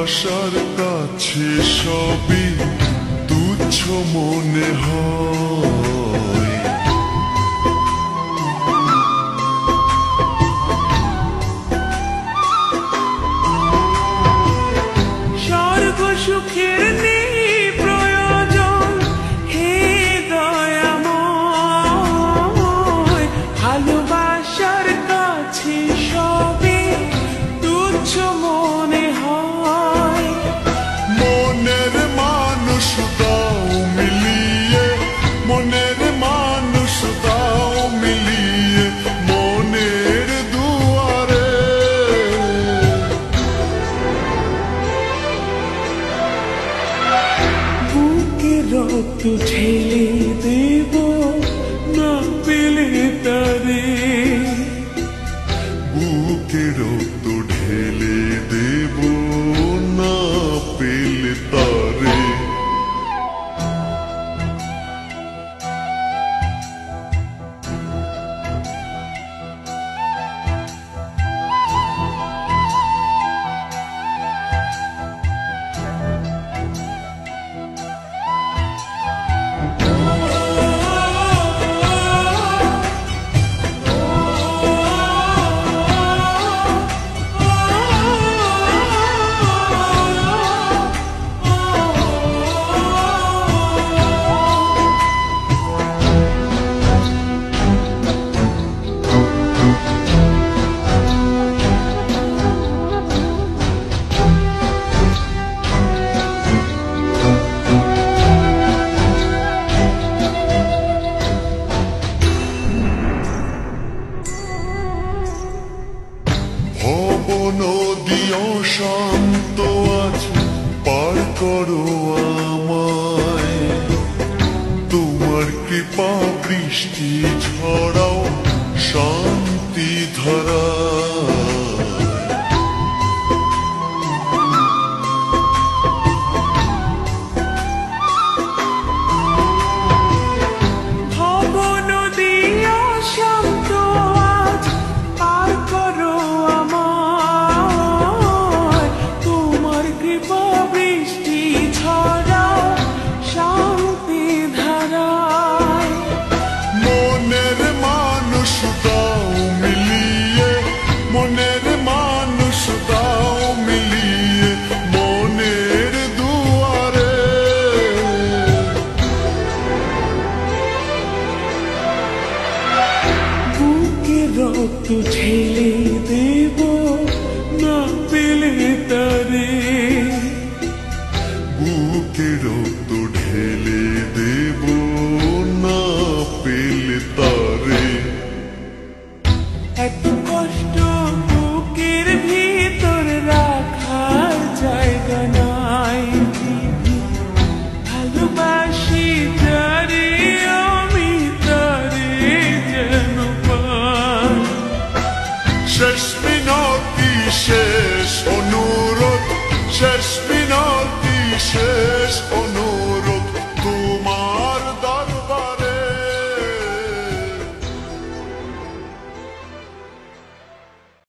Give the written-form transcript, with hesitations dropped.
ভালোবাসার কাছে সবই তুচ্ছ মনে হয়। স্বর্গ সুখের নেই প্রয়োজন, হে দয়াময়, ভালোবাসার কাছে সবই তুচ্ছ মনে হয়। মনের মানুষ দাও মিলিয়ে, মনের মানুষ দাও মিলিয়ে মনের দুয়ারে। বুকে রক্ত ঢেলে দেব না পেলে তারে, বুকে রক্ত ঢেলে দেব না পেলে তারে। নদী অশান্ত আজ পার করো আমায়, তোমার কৃপা বৃষ্টি ঝরাও শান্তি ধারা। রক্ত ঢেলে দেব না পেলে তারে, বুকে রক্ত ঢেলে দেব না পেলে তারে। এত কষ্ট বুকের ভিতর রাখার জায়গা নাই, ভালোবাসি যারে আমি তারে যেন পাই। শেষ মিনতি শেষ অনুরোধ, শেষ মিনতি শেষ অনুরোধ।